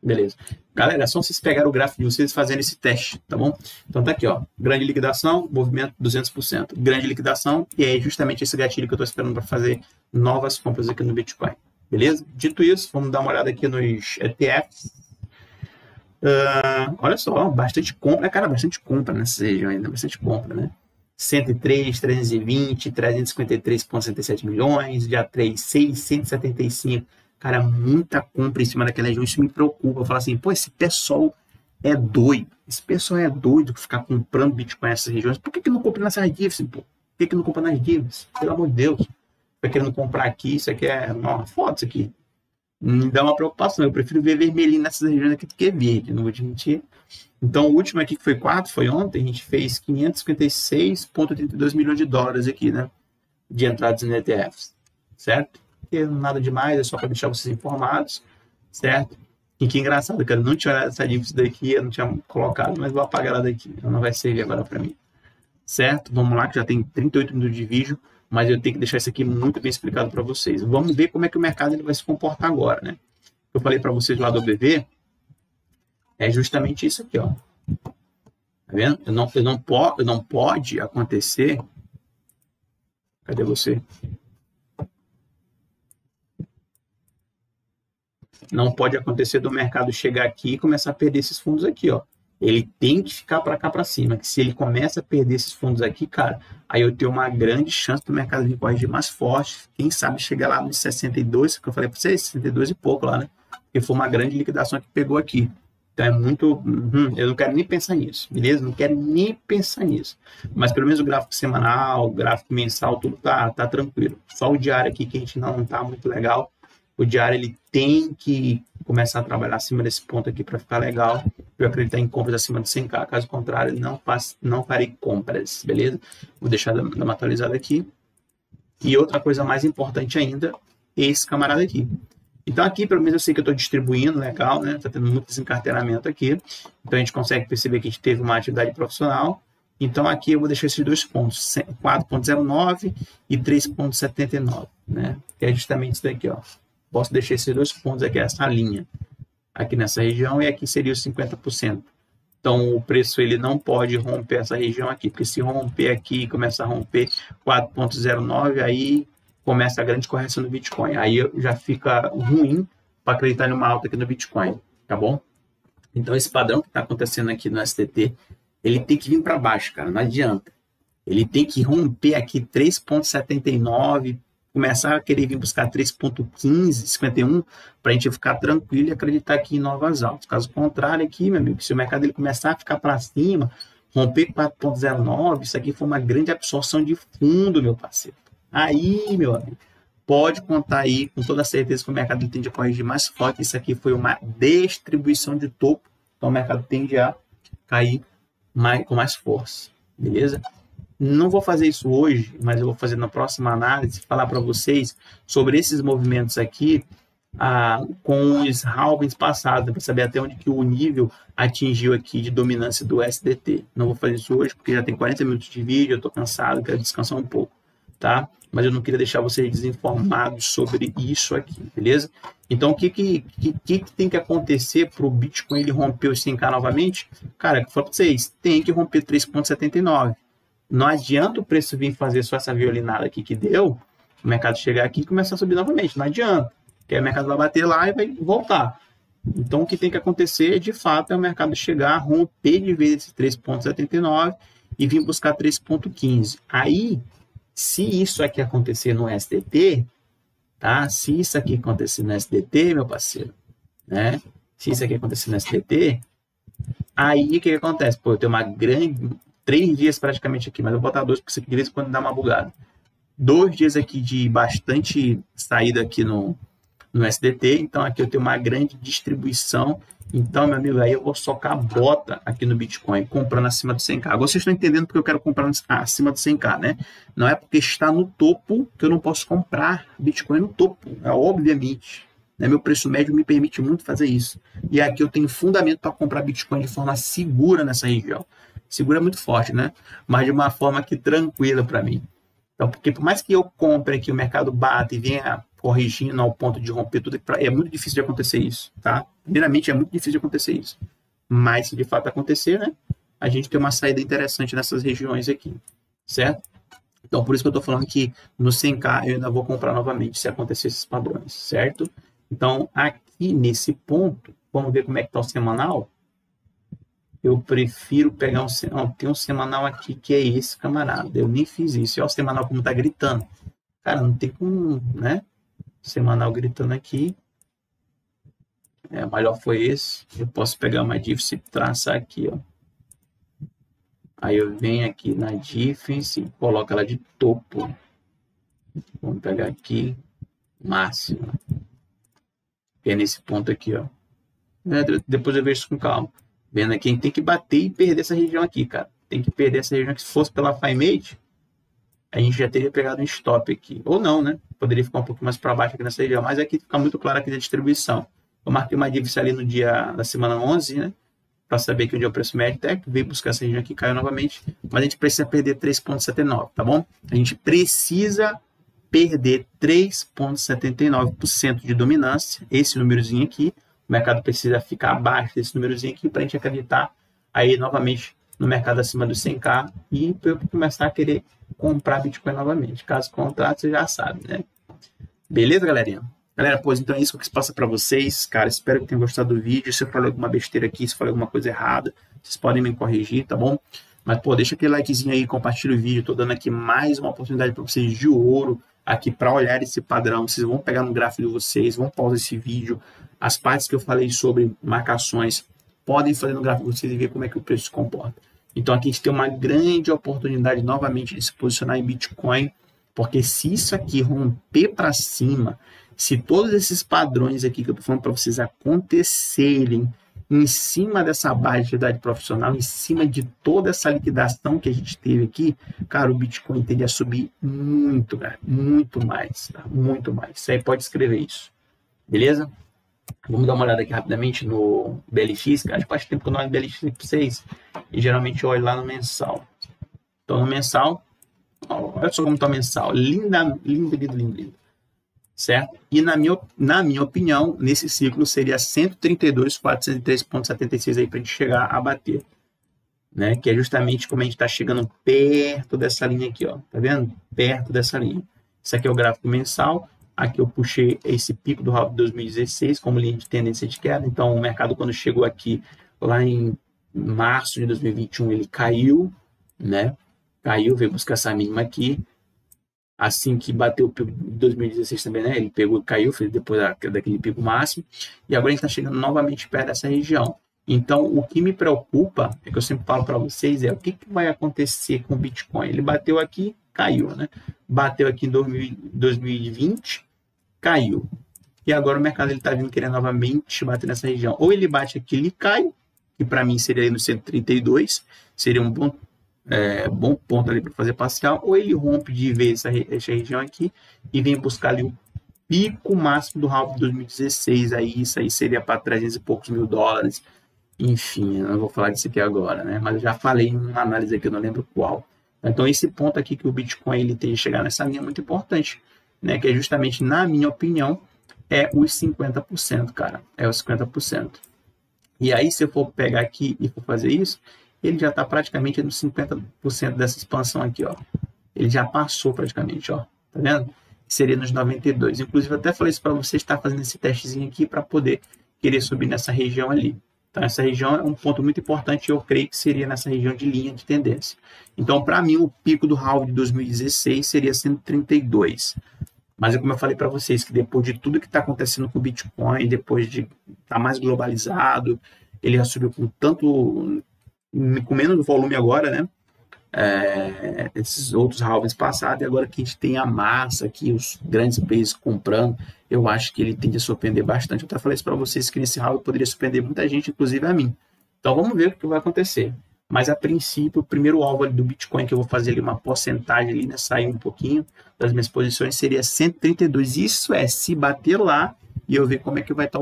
Beleza. Galera, é só vocês pegarem o gráfico de vocês e fazerem esse teste, tá bom? Então tá aqui, ó. Grande liquidação, movimento 200%. Grande liquidação, e é justamente esse gatilho que eu tô esperando para fazer novas compras aqui no Bitcoin. Beleza? Dito isso, vamos dar uma olhada aqui nos ETFs. Olha só, bastante compra. Cara, bastante compra nessa região ainda, bastante compra, né? 103, 320, 353,67 milhões, dia 3, 675. Cara, muita compra em cima daquela região, isso me preocupa. Eu falo assim, pô, esse pessoal é doido. Esse pessoal é doido que ficar comprando Bitcoin nessas regiões. Por que não compra nessas Diffs, pô? Por que não compra nas Diffs? Pelo amor de Deus. Vai querendo comprar aqui, isso aqui é uma foto, isso aqui. Me dá uma preocupação. Eu prefiro ver vermelhinho nessas regiões aqui do que verde, não vou te mentir. Então, o último aqui que foi 4, foi ontem, a gente fez 556,32 milhões de dólares aqui, né? De entradas em ETFs, certo? Nada demais, é só para deixar vocês informados, certo? E que engraçado, cara, eu não tinha olhado essa Diffs daqui, eu não tinha colocado, mas vou apagar ela daqui, ela não vai servir agora para mim, certo? Vamos lá, que já tem 38 minutos de vídeo, mas eu tenho que deixar isso aqui muito bem explicado para vocês. Vamos ver como é que o mercado ele vai se comportar agora, né? Eu falei para vocês lá do OBV, é justamente isso aqui, ó. Tá vendo? Não pode acontecer. Cadê você? Não pode acontecer do mercado chegar aqui e começar a perder esses fundos aqui, ó. Ele tem que ficar para cá para cima, que se ele começa a perder esses fundos aqui, cara, aí eu tenho uma grande chance do mercado vir corrigir mais forte, quem sabe chegar lá nos 62, que eu falei para vocês, 62 e pouco lá, né? Porque foi uma grande liquidação que pegou aqui. Então é muito... eu não quero nem pensar nisso, beleza? Não quero nem pensar nisso. Mas pelo menos o gráfico semanal, o gráfico mensal, tudo tá tranquilo. Só o diário aqui que a gente não tá muito legal. O diário ele tem que começar a trabalhar acima desse ponto aqui para ficar legal. Eu acredito em compras acima de 100k. Caso contrário, não farei compras, beleza? Vou deixar dar uma atualizada aqui. E outra coisa mais importante ainda, esse camarada aqui. Então aqui, pelo menos eu sei que eu estou distribuindo, legal, né? Está tendo muito desencarteiramento aqui. Então a gente consegue perceber que a gente teve uma atividade profissional. Então aqui eu vou deixar esses dois pontos, 4,09 e 3,79, né? Que é justamente isso daqui, ó. Posso deixar esses dois pontos aqui, essa linha, aqui nessa região, e aqui seria os 50%. Então, o preço ele não pode romper essa região aqui, porque se romper aqui, começar a romper 4,09, aí começa a grande correção do Bitcoin. Aí já fica ruim para acreditar numa alta aqui no Bitcoin, tá bom? Então, esse padrão que está acontecendo aqui no STT, ele tem que vir para baixo, cara, não adianta. Ele tem que romper aqui 3,79, começar a querer vir buscar 3,1551 para a gente ficar tranquilo e acreditar aqui em novas altas. Caso contrário aqui, meu amigo, se o mercado ele começar a ficar para cima, romper 4,09, isso aqui foi uma grande absorção de fundo, meu parceiro. Aí, meu amigo, pode contar aí com toda certeza que o mercado tende a corrigir mais forte. Isso aqui foi uma distribuição de topo, então o mercado tende a cair com mais força, beleza? Não vou fazer isso hoje, mas eu vou fazer na próxima análise, falar para vocês sobre esses movimentos aqui com os halvings passados, para saber até onde que o nível atingiu aqui de dominância do SDT. Não vou fazer isso hoje, porque já tem 40 minutos de vídeo, eu estou cansado, quero descansar um pouco, tá? Mas eu não queria deixar vocês desinformados sobre isso aqui, beleza? Então, o que tem que acontecer para o Bitcoin ele romper os 100K novamente? Cara, eu falo para vocês, tem que romper 3,79. Não adianta o preço vir fazer só essa violinada aqui que deu, o mercado chegar aqui e começar a subir novamente. Não adianta. Porque aí o mercado vai bater lá e vai voltar. Então, o que tem que acontecer, de fato, é o mercado chegar, romper de vez esse 3,79 e vir buscar 3,15. Aí, se isso aqui acontecer no SDT, tá? Se isso aqui acontecer no SDT, meu parceiro, né? Se isso aqui acontecer no SDT, aí o que acontece? Pô, eu tenho uma grande... 3 dias praticamente aqui, mas eu vou botar 2 porque isso aqui de vez em quando dá uma bugada. 2 dias aqui de bastante saída aqui no SDT, então aqui eu tenho uma grande distribuição. Então, meu amigo, aí eu vou socar a bota aqui no Bitcoin, comprando acima do 100K. Agora vocês estão entendendo porque eu quero comprar acima do 100K, né? Não é porque está no topo que eu não posso comprar Bitcoin no topo, obviamente. Né? Meu preço médio me permite muito fazer isso. E aqui eu tenho fundamento para comprar Bitcoin de forma segura nessa região. Segura é muito forte, né? Mas de uma forma que tranquila para mim. Então, porque por mais que eu compre aqui, o mercado bata e venha corrigindo ao ponto de romper tudo, é muito difícil de acontecer isso, tá? Primeiramente, é muito difícil de acontecer isso. Mas se de fato acontecer, né? A gente tem uma saída interessante nessas regiões aqui, certo? Então, por isso que eu tô falando que no 100K eu ainda vou comprar novamente se acontecer esses padrões, certo? Então, aqui nesse ponto, vamos ver como é que tá o semanal. Eu prefiro pegar tem um semanal aqui que é esse, camarada. Eu nem fiz isso. E olha o semanal como tá gritando. Cara, não tem como, né? Semanal gritando aqui. O melhor foi esse. Eu posso pegar uma diffs e traçar aqui, ó. Aí eu venho aqui na diffs e coloco ela de topo. Vamos pegar aqui. Máxima. Que é nesse ponto aqui, ó. Depois eu vejo isso com calma. Vendo aqui, a gente tem que bater e perder essa região aqui, cara. Tem que perder essa região aqui. Se fosse pela FiMate, a gente já teria pegado um stop aqui. Ou não, né? Poderia ficar um pouco mais para baixo aqui nessa região. Mas aqui fica muito claro aqui da distribuição. Eu marquei uma divisa ali no dia da semana 11, né? Para saber que onde é o preço médio. Até que veio buscar essa região aqui, caiu novamente. Mas a gente precisa perder 3,79, tá bom? A gente precisa perder 3,79% de dominância. Esse númerozinho aqui. O mercado precisa ficar abaixo desse númerozinho aqui para a gente acreditar aí novamente no mercado acima dos 100K e para eu começar a querer comprar Bitcoin novamente. Caso contrário, você já sabe, né? Beleza, galerinha? Galera, pois então é isso que eu quis passar para vocês. Cara, espero que tenham gostado do vídeo. Se eu falei alguma besteira aqui, se eu falei alguma coisa errada, vocês podem me corrigir, tá bom? Mas, pô, deixa aquele likezinho aí, compartilha o vídeo. Tô dando aqui mais uma oportunidade para vocês de ouro aqui para olhar esse padrão. Vocês vão pegar no gráfico de vocês, vão pausar esse vídeo. As partes que eu falei sobre marcações, podem fazer no gráfico de vocês e ver como é que o preço se comporta. Então aqui a gente tem uma grande oportunidade novamente de se posicionar em Bitcoin, porque se isso aqui romper para cima, se todos esses padrões aqui que eu estou falando para vocês acontecerem em cima dessa base de atividade profissional, em cima de toda essa liquidação que a gente teve aqui, cara, o Bitcoin tende a subir muito, cara, muito mais, tá? Muito mais. Isso aí pode escrever isso. Beleza? Vamos dar uma olhada aqui rapidamente no BLX, cara. Faz tempo que eu não olho BLX para vocês. E geralmente eu olho lá no mensal. Então no mensal, olha só como está o mensal. Lindo. Certo? E na minha opinião, nesse ciclo seria 132.403,76 aí para a gente chegar a bater. Né? Que é justamente como a gente está chegando perto dessa linha aqui, ó. Tá vendo? Perto dessa linha. Isso aqui é o gráfico mensal. Aqui eu puxei esse pico do rally de 2016 como linha de tendência de queda. Então, o mercado, quando chegou aqui, lá em março de 2021, ele caiu, né? Caiu, veio buscar essa mínima aqui. Assim que bateu o pico de 2016 também, né? Ele pegou e caiu, fez depois daquele pico máximo. E agora ele está chegando novamente perto dessa região. Então, o que me preocupa, é que eu sempre falo para vocês, é o que vai acontecer com o Bitcoin. Ele bateu aqui, caiu, né? Bateu aqui em 2020, caiu. E agora o mercado está vindo querendo novamente bater nessa região. Ou ele bate aqui e cai, que para mim seria aí no 132, seria um bom ponto ali para fazer parcial, ou ele rompe de vez essa região aqui e vem buscar ali o pico máximo do rally de 2016, aí isso aí seria para 300 e poucos mil dólares, enfim, eu não vou falar disso aqui agora, né? Mas eu já falei em uma análise aqui, eu não lembro qual. Então esse ponto aqui que o Bitcoin ele tem que chegar nessa linha é muito importante, né? Que é justamente, na minha opinião, é os 50%, cara, é os 50%. E aí, se eu for pegar aqui e for fazer isso, ele já está praticamente nos 50% dessa expansão aqui, ó. Ele já passou praticamente, ó. Tá vendo? Seria nos 92. Inclusive, eu até falei isso para você estar fazendo esse testezinho aqui para poder querer subir nessa região ali. Então, essa região é um ponto muito importante. Eu creio que seria nessa região de linha de tendência. Então, para mim, o pico do rally de 2016 seria 132. Mas, como eu falei para vocês, que depois de tudo que está acontecendo com o Bitcoin, depois de estar mais globalizado, ele já subiu com menos volume agora, né? Esses outros halvings passados, e agora que a gente tem a massa aqui, os grandes players comprando, eu acho que ele tende a surpreender bastante. Eu até falei isso para vocês, que nesse halving poderia surpreender muita gente, inclusive a mim. Então vamos ver o que vai acontecer. Mas a princípio, o primeiro alvo ali do Bitcoin, que eu vou fazer ali uma porcentagem ali, né, sair um pouquinho das minhas posições, seria 132. Isso é, se bater lá e eu ver como é que vai estar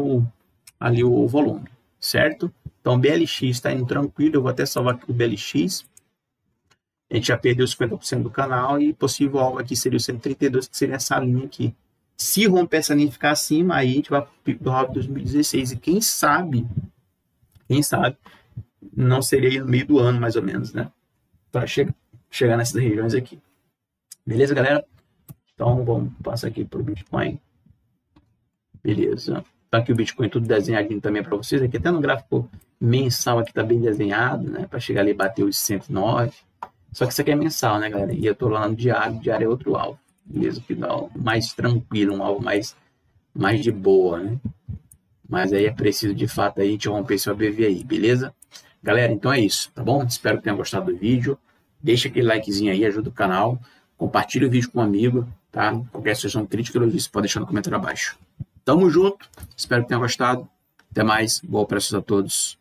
ali o volume, certo? Então, BLX está indo tranquilo, eu vou até salvar aqui o BLX. A gente já perdeu 50% do canal e possível alvo aqui seria o 132, que seria essa linha aqui. Se romper essa linha e ficar acima, aí a gente vai para o pico do rally de 2016. E quem sabe, não seria aí no meio do ano, mais ou menos, né? Para chegar nessas regiões aqui. Beleza, galera? Então, vamos passar aqui para o Bitcoin. Beleza. Tá aqui o Bitcoin tudo desenhadinho também para vocês. Aqui até no gráfico mensal aqui tá bem desenhado, né? Para chegar ali e bater os 109. Só que isso aqui é mensal, né, galera? E eu tô lá no diário. Diário é outro alvo. Beleza? Que dá mais tranquilo, um alvo mais de boa, né? Mas aí é preciso, de fato, aí a gente romper esse OBV aí, beleza? Galera, então é isso, tá bom? Espero que tenham gostado do vídeo. Deixa aquele likezinho aí, ajuda o canal. Compartilha o vídeo com um amigo, tá? Qualquer sugestão crítica, você pode deixar no comentário abaixo. Tamo junto, espero que tenham gostado. Até mais, boa operação a todos.